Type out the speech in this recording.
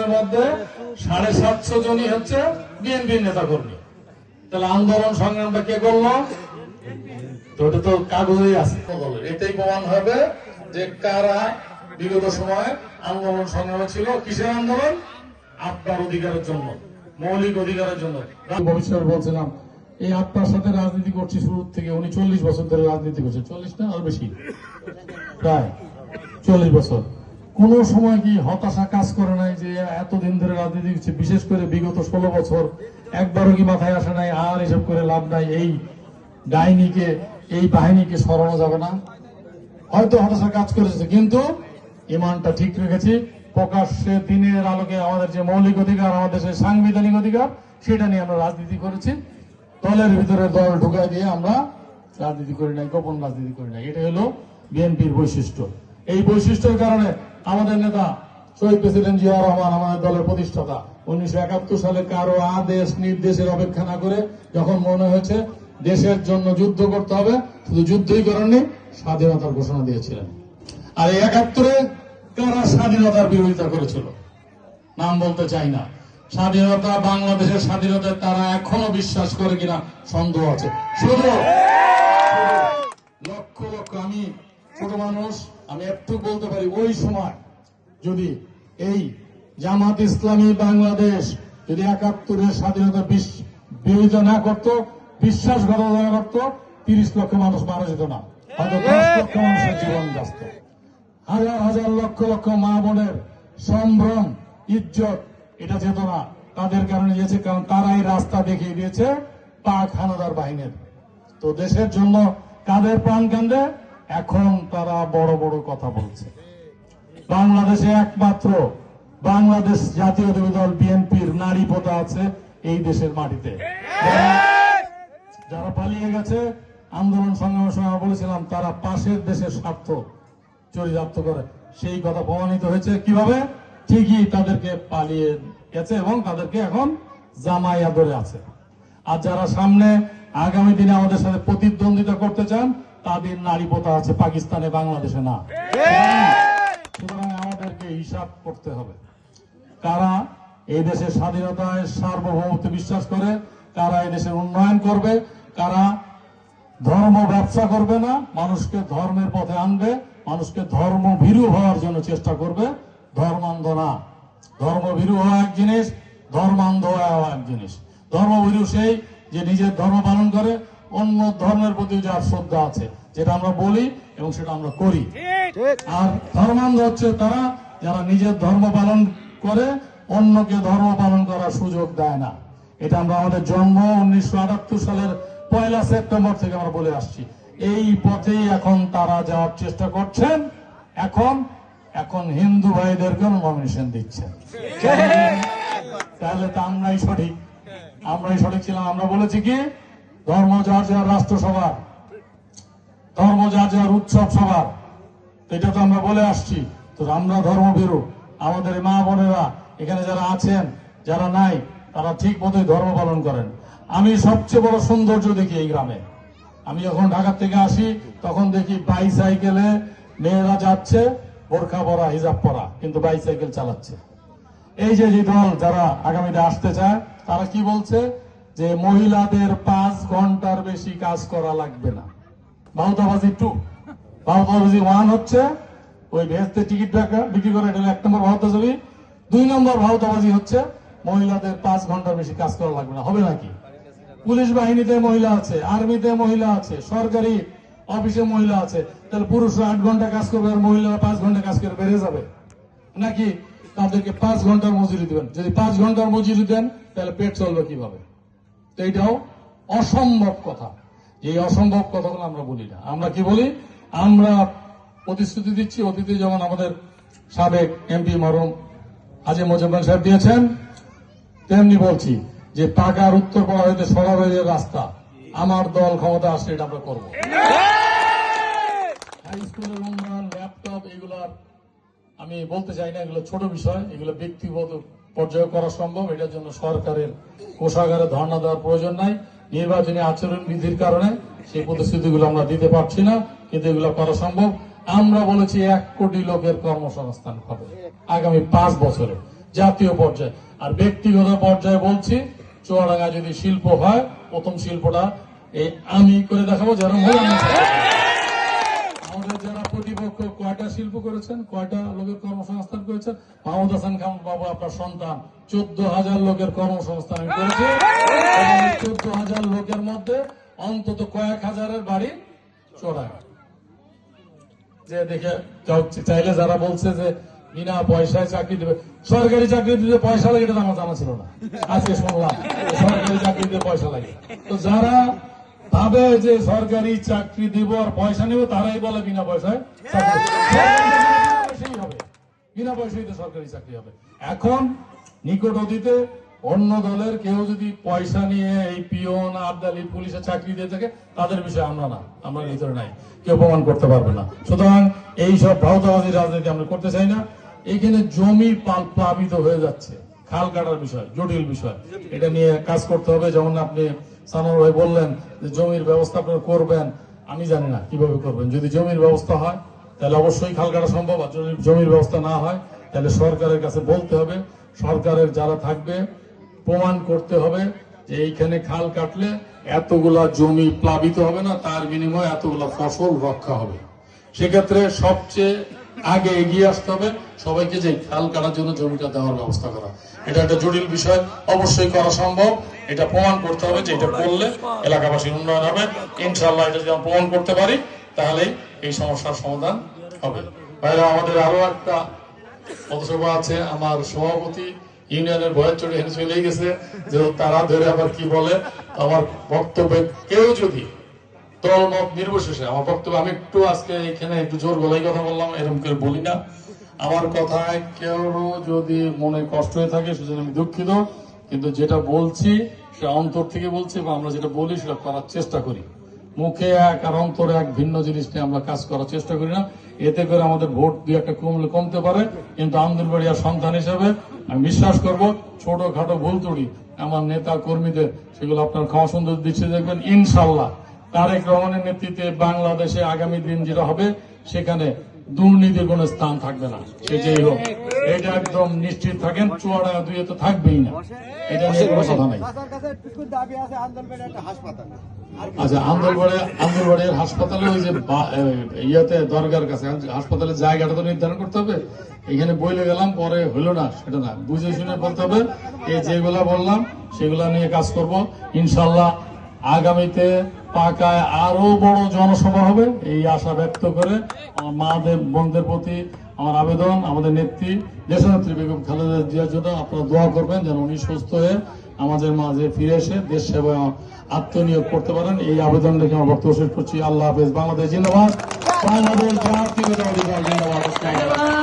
জনের মধ্যে 750 জনই হচ্ছে বিএনপির নেতা কর্মী। তাহলে আন্দোলন সংগ্রামটা কে করলো? তো ওটা তো কাগজেই আছে। এটাই প্রমাণ হবে যে কারা বিগত সময় আন্দোলন সংগ্রামে ছিল। কিসের আন্দোলন? আপনার অধিকারের জন্য, মৌলিক অধিকারের জন্য। ভবিষ্যৎ বলছিলাম, এই আপনার সাথে রাজনীতি করছি শুরু থেকে। উনি 40 বছর ধরে রাজনীতি করছে। 40 না আর বেশি, প্রায় 40 বছর। কোন সময় কি হতাশা কাজ করে নাই যে এতদিন ধরে রাজনীতি করছে, বিশেষ করে বিগত 16 বছর একবারও কি মাথায় আসে নাই আর এসব করে লাভ নাই, এই ডাইনিকে, এই বাহিনীকে সরানো যাবে না? হয়তো হতাশা কাজ করেছে, কিন্তু ইমানটা ঠিক রেখেছি। প্রকাশ্যে দিনের আলোকে আমাদের যে মৌলিক অধিকার, আমাদের যে সাংবিধানিক অধিকার, সেটা নিয়ে আমরা রাজনীতি করেছি। দলের ভিতরে দল ঢুকাই দিয়ে আমরা রাজনীতি করি নাই, গোপন রাজনীতি করি নাই। এটা হলো বিএনপির বৈশিষ্ট্য। এই বৈশিষ্ট্যের কারণে আমাদের নেতা শহীদ প্রেসিডেন্ট জিয়া রহমান, আমাদের দলের প্রতিষ্ঠাতা, 1971 সালে কারো আদেশ নির্দেশের অপেক্ষা না করে যখন মনে হয়েছে দেশের জন্য যুদ্ধ করতে হবে, শুধু যুদ্ধই করেননি, স্বাধীনতার ঘোষণা দিয়েছিলেন। আর 71-এ কারা স্বাধীনতার বিরোধিতা করেছিল? নাম বলতে চাই না। স্বাধীনতা, বাংলাদেশের স্বাধীনতা তারা এখনো বিশ্বাস করে কিনা সন্দেহ আছে। শুধু লক্ষ লক্ষ, আমি ছোট মানুষ, আমি একটু বলতে পারি, ওই সময় যদি এই জামাত ইসলামী বাংলাদেশ যদি 71-এর স্বাধীনতা বিরোধিতা না করত, বিশ্বাসঘাতকতা না করত, 30 লক্ষ মানুষ মারা যেত না, হয়তো 10 লক্ষ মানুষের জীবন যাচ্ছে। হাজার হাজার লক্ষ লক্ষ মা বোনের সম্ভ্রম, ইজ্জত, এটা যেত না। তাদের কারণে যেছে, কারণ তারাই রাস্তা দেখিয়ে দিয়েছে পাক হানাদার বাহিনীর। তো দেশের জন্য কাদের প্রাণ কান্দে? এখন তারা বড় বড় কথা বলছে। বাংলাদেশে একমাত্র বাংলাদেশ জাতীয়তাবাদী দল বিএনপির নারী পোতা আছে এই দেশের মাটিতে। যারা পালিয়ে গেছে, আন্দোলন সংগ্রামের সময় বলেছিলাম, তারা পাশের দেশের স্বার্থ চরিতার্থ করে। সেই কথা প্রমাণিত হয়েছে কিভাবে? ঠিকই তাদেরকে পালিয়ে গেছে এবং তাদেরকে এখন জামাই আদরে আছে। আর যারা সামনে আগামী দিনে আমাদের সাথে প্রতিদ্বন্দ্বিতা করতে চান, তাদের নারী পোতা আছে পাকিস্তানে, বাংলাদেশে না। সুতরাং আমাদেরকে হিসাব করতে হবে, কারা এই দেশের স্বাধীনতায় সার্বভৌমত্ব বিশ্বাস করে, কারা এই দেশের উন্নয়ন করবে, কারা ধর্ম ব্যবসা করবে না, মানুষকে ধর্মের পথে আনবে, মানুষকে ধর্মভীরু হওয়ার জন্য চেষ্টা করবে, ধর্মান্ধ না। ধর্মভীরু হওয়া এক জিনিস, ধর্মান্ধ হওয়া এক জিনিস। ধর্মভীরু সেই যে নিজের ধর্ম পালন করে, অন্য ধর্মের প্রতি যার শ্রদ্ধা আছে, যেটা আমরা বলি এবং সেটা আমরা করি। আর ধর্মান্ধ হচ্ছে তারা যারা নিজের ধর্ম পালন করে, অন্যকে ধর্ম পালন করার সুযোগ দেয় না। এটা আমরা আমাদের জন্ম 1978 সালের 1 সেপ্টেম্বর থেকে আমরা বলে আসছি। এই পথেই এখন তারা যাওয়ার চেষ্টা করছেন। এখন হিন্দু ভাইদেরকে নমিনেশন দিচ্ছেন। তাহলে তো আমরাই সঠিক ছিলাম। আমরা বলেছি কি, ধর্ম যার যার রাষ্ট্রসভার, ধর্ম যার যার উৎসব সভার, এটা তো আমরা বলে আসছি। তো আমরা ধর্মভীরু, আমাদের মা বোনেরা এখানে যারা আছেন, যারা নাই, তারা ঠিক মতোই ধর্ম পালন করেন। আমি সবচেয়ে বড় সৌন্দর্য দেখি এই গ্রামে। আমি যখন ঢাকা থেকে আসি তখন দেখি বাইসাইকেলে মেয়েরা যাচ্ছে, বোরখা পরা, হিজাব পরা, কিন্তু বাইসাইকেল চালাচ্ছে। এই যে দল যারা আগামীতে আসতে চায়, তারা কি বলছে? যে মহিলাদের 5 ঘন্টার বেশি কাজ করা লাগবে না। ভাউতাবাজি 2, ভাউতাবাজি 1 হচ্ছে ওই ভেস্তে টিকিট বিক্রি করে, এটা 1 নম্বর ভাউতাবাজি। 2 নম্বর ভাউতাবাজি হচ্ছে মহিলাদের 5 ঘন্টার বেশি কাজ করা লাগবে না। হবে নাকি? পুলিশ বাহিনীতে মহিলা আছে, আর্মিতে মহিলা আছে, সরকারি অফিসে মহিলা আছে, তাহলে পুরুষরা 8 ঘন্টা কাজ করবে আর মহিলারা 5 ঘন্টা কাজ করে বেড়ে যাবে নাকি? তাদেরকে 5 ঘন্টার মজুরি দিবেন। যদি 5 ঘন্টার মজুরি দেন, তাহলে পেট চলবে কিভাবে? তো এটাও অসম্ভব কথা। এই অসম্ভব কথাগুলো আমরা বলি না। আমরা কি বলি? আমরা প্রতিশ্রুতি দিচ্ছি, অতীতে যেমন আমাদের সাবেক এমপি মরহুম হাজী মোজাম্মেল সাহেব দিয়েছেন, তেমনি বলছি যে পাকার উত্তরপাড়া হইতে সরাবের রাস্তা আমার দল ক্ষমতা আসলে এটা আমরা করবো। হাই স্কুলের উন্নয়ন, ল্যাপটপ, এগুলার আমি বলতে চাই না, এগুলো ছোট বিষয়, এগুলো ব্যক্তিগত পর্যায়ে করা সম্ভব। এটার জন্য সরকারের কোষাগারে ধর্ণা দেওয়ার প্রয়োজন নাই। নির্বাচনী আচরণ বিধির কারণে সেই প্রতিশ্রুতিগুলো আমরা দিতে পারছি না, কিন্তু এগুলো করা সম্ভব। আমরা বলেছি 1 কোটি লোকের কর্মসংস্থান হবে আগামী 5 বছরে। জাতীয় পর্যায়ে। আর ব্যক্তিগত পর্যায়ে বলছি, চুয়াডাঙ্গা যদি শিল্প হয়, প্রথম শিল্পটা এই আমি করে দেখাবো, যারা আমাদের যারা প্রতিপক্ষ কয়টা শিল্প করেছেন, কয়টা লোকের কর্মসংস্থান করেছেন। মাহমুদ হাসান খান বাবু আপনার সন্তান 14,000 লোকের কর্মসংস্থান করেছে। 14,000 লোকের মধ্যে অন্তত কয়েক হাজারের বাড়ি চুয়াডাঙ্গা। যে দেখে চাইলে যারা বলছে যে বিনা পয়সায় চাকরি দেবে, সরকারি চাকরি দিতে পয়সা লাগে, এটা আমার জানা ছিল না, আজকে শুনলাম সরকারি চাকরি দিতে পয়সা লাগে। তো যারা ভাবে যে সরকারি চাকরি দিব আর পয়সা নেব, তারাই বলে বিনা পয়সায় চাকরি হবে, বিনা পয়সায় সরকারি চাকরি হবে। এখন নিকট অতীতে অন্য দলের কেউ যদি পয়সা নিয়ে এই পিয়ন আবদালি পুলিশের চাকরি দিয়ে থাকে, তাদের বিষয়ে আমরা ভিতরে নাই, কেউ প্রমাণ করতে পারবে না। সুতরাং এই সব ভাওতাবাজি রাজনীতি আমরা করতে চাই না। এখানে জমি প্লাবিত হয়ে যাচ্ছে, খাল কাটার বিষয় জটিল বিষয়, এটা নিয়ে কাজ করতে হবে। যেমন আপনি সানোয়ার ভাই বললেন যে জমির ব্যবস্থা আপনারা করবেন, আমি জানি না কিভাবে করবেন। যদি জমির ব্যবস্থা হয় তাহলে অবশ্যই খাল কাটা সম্ভব, আর যদি জমির ব্যবস্থা না হয় তাহলে সরকারের কাছে বলতে হবে, সরকারের যারা থাকবে প্রমাণ করতে হবে যে এইখানে খাল কাটলে এতগুলা জমি প্লাবিত হবে না, তার বিনিময়ে এতগুলা ফসল রক্ষা হবে। সেক্ষেত্রে সবচেয়ে আগে এগিয়ে আসতে হবে সবাইকে, যে খাল কাটার জন্য জমিটা দেওয়ার ব্যবস্থা করা। এটা একটা জটিল বিষয়, অবশ্যই করা সম্ভব। এটা প্রমাণ করতে হবে যে এটা করলে এলাকাবাসীর উন্নয়ন হবে। ইনশাআল্লাহ এটা যদি আমরা প্রমাণ করতে পারি তাহলে এই সমস্যার সমাধান হবে। বাইরে আমাদের আরো একটা পথসভা আছে, আমার সভাপতি ইউনিয়নের ভয়ের চড়ে হেনে চলে গেছে, যে তারা ধরে আবার কি বলে। আমার বক্তব্যে কেউ যদি দল মত নির্বিশেষে, আমার বক্তব্য আমি একটু আজকে এখানে একটু জোর গলায় কথা বললাম, এরকম করে বলি না। আমার কথায় কেউ যদি মনে কষ্ট হয়ে থাকে সেজন্য আমি দুঃখিত, কিন্তু যেটা বলছি সে অন্তর থেকে বলছি, বা আমরা যেটা বলি সেটা করার চেষ্টা করি। মুখে এক আর অন্তরে এক ভিন্ন জিনিস নিয়ে আমরা কাজ করার চেষ্টা করি না। এতে করে আমাদের ভোট দুই একটা কমতে পারে, কিন্তু আন্দুলবাড়িয়ার সন্তান হিসেবে আমি বিশ্বাস করব ছোটখাটো ভুল ত্রুটি আমার নেতা কর্মীদের, সেগুলো আপনার ক্ষমা সুন্দর দৃষ্টি দেখবেন। ইনশাল্লাহ তারেক রহমানের নেতৃত্বে বাংলাদেশে আগামী দিন যেটা হবে, সেখানে দুর্নীতির কোন স্থান থাকবে না, সে যেই হোক। এটা একদম নিশ্চিত থাকেন, চুয়াডাঙ্গা দুই তো থাকবেই না, এটা নিয়ে কোনো কথা নাই। আচ্ছা, আন্দুলবাড়ির হাসপাতালে ওই যে ইয়াতে দরগার কাছে হাসপাতালের জায়গাটা তো নির্ধারণ করতে হবে। এখানে বইলে গেলাম, পরে হলো না, সেটা না, বুঝে শুনে বলতে হবে। এই যেগুলা বললাম সেগুলা নিয়ে কাজ করব ইনশাল্লাহ। আগামীতে পাকায় আরো বড় জনসভা হবে, এই আশা ব্যক্ত করে আমার মাদের বোনদের প্রতি আমার আবেদন, আমাদের নেত্রী দেশনেত্রী বেগম খালেদা জিয়ার জন্য আপনারা দোয়া করবেন, যেন উনি সুস্থ হয়ে আমাদের মাঝে ফিরে এসে দেশ সেবায় আত্মনিয়োগ করতে পারেন। এই আবেদন রেখে আমার বক্তব্য শেষ করছি। আল্লাহ হাফেজ। বাংলাদেশ জিন্দাবাদ। বাংলাদেশ জাতীয়তাবাদী দল জিন্দাবাদ।